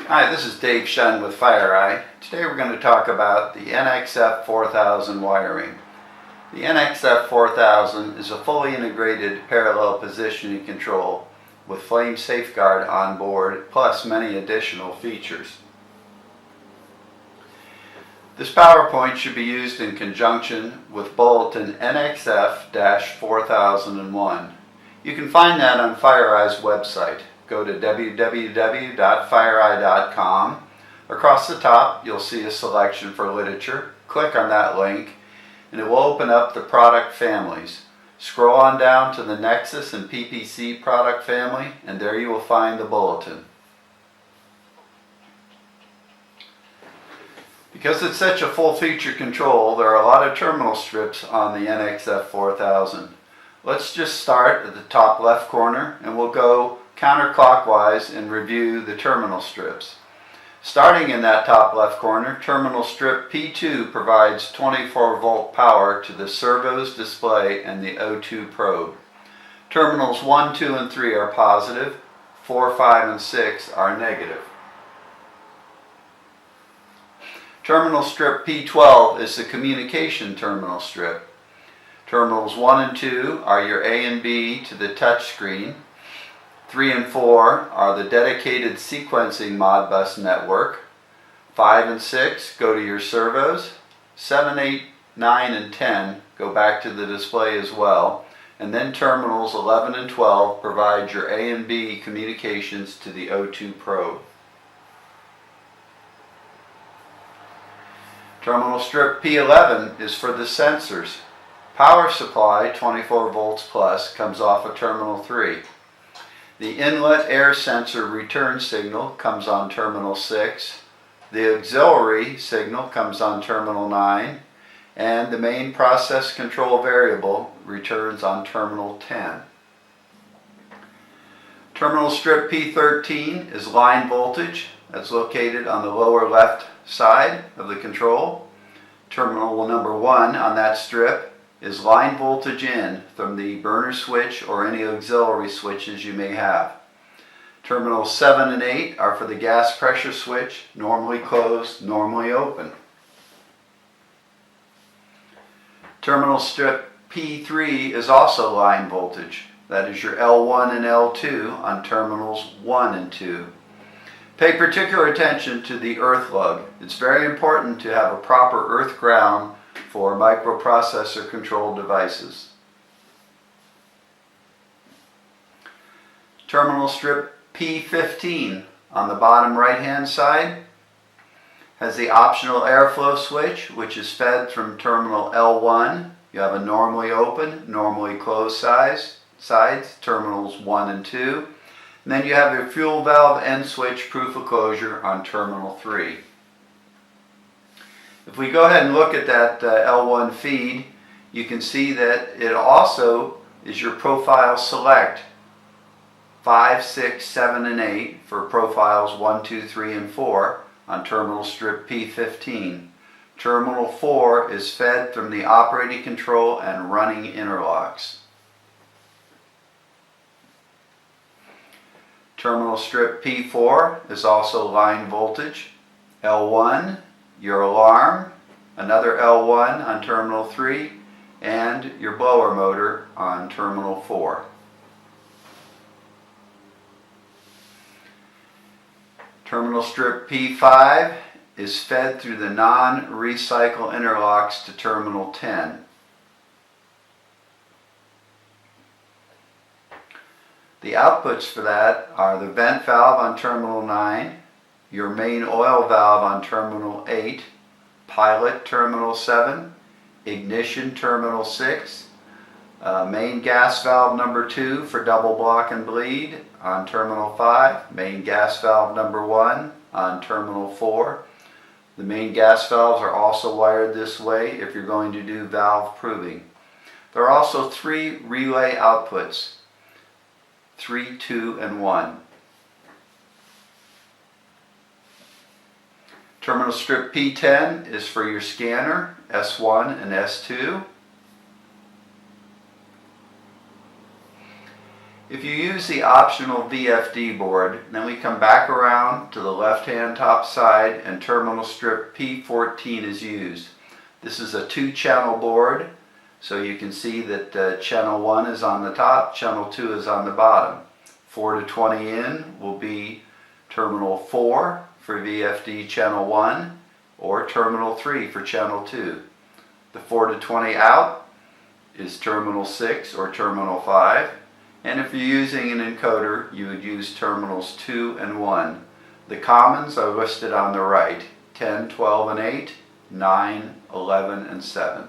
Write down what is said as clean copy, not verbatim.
Hi, this is Dave Shun with Fireye. Today we're going to talk about the NXF4000 wiring. The NXF4000 is a fully integrated parallel positioning control with flame safeguard on board, plus many additional features. This PowerPoint should be used in conjunction with bulletin NXF-4001. You can find that on Fireye's website. Go to www.fireye.com. Across the top, you'll see a selection for literature. Click on that link, and it will open up the product families. Scroll on down to the Nexus and PPC product family, and there you will find the bulletin. Because it's such a full-feature control, there are a lot of terminal strips on the NXF4000. Let's just start at the top left corner, and we'll go counterclockwise and review the terminal strips. Starting in that top left corner, terminal strip P2 provides 24-volt power to the servos, display, and the O2 probe. Terminals 1, 2, and 3 are positive, 4, 5, and 6 are negative. Terminal strip P12 is the communication terminal strip. Terminals 1 and 2 are your A and B to the touch screen. 3 and 4 are the dedicated sequencing Modbus network. 5 and 6 go to your servos. 7, 8, 9, and 10 go back to the display as well. And then terminals 11 and 12 provide your A and B communications to the O2 probe. Terminal strip P11 is for the sensors. Power supply, 24 volts plus, comes off of terminal 3. The inlet air sensor return signal comes on terminal 6. The auxiliary signal comes on terminal 9. And the main process control variable returns on terminal 10. Terminal strip P13 is line voltage. That's located on the lower left side of the control. Terminal number 1 on that strip is line voltage in from the burner switch or any auxiliary switches you may have. Terminals 7 and 8 are for the gas pressure switch, normally closed, normally open. Terminal strip P3 is also line voltage. That is your L1 and L2 on terminals 1 and 2. Pay particular attention to the earth lug. It's very important to have a proper earth ground for microprocessor controlled devices. Terminal strip P15 on the bottom right hand side has the optional airflow switch, which is fed from terminal L1. You have a normally open, normally closed sides, terminals 1 and 2. And then you have your fuel valve end switch proof of closure on terminal 3. If we go ahead and look at that L1 feed, you can see that it also is your profile select 5, 6, 7, and 8 for profiles 1, 2, 3, and 4 on terminal strip P15. Terminal 4 is fed from the operating control and running interlocks. Terminal strip P4 is also line voltage. L1, your alarm, another L1 on terminal 3, and your blower motor on terminal 4. Terminal strip P5 is fed through the non-recycle interlocks to terminal 10. The outputs for that are the vent valve on terminal 9, your main oil valve on terminal 8, pilot terminal 7, ignition terminal 6, main gas valve number 2 for double block and bleed on terminal 5, main gas valve number 1 on terminal 4. The main gas valves are also wired this way if you're going to do valve proving. There are also 3 relay outputs, 3, 2, and 1. Terminal strip P10 is for your scanner, S1 and S2. If you use the optional VFD board, then we come back around to the left-hand top side and terminal strip P14 is used. This is a 2-channel board, so you can see that channel 1 is on the top, channel 2 is on the bottom. 4 to 20 in will be terminal 4 for VFD channel 1 or terminal 3 for channel 2. The 4 to 20 out is terminal 6 or terminal 5. And if you're using an encoder, you would use terminals 2 and 1. The commons are listed on the right: 10, 12, and 8, 9, 11, and 7.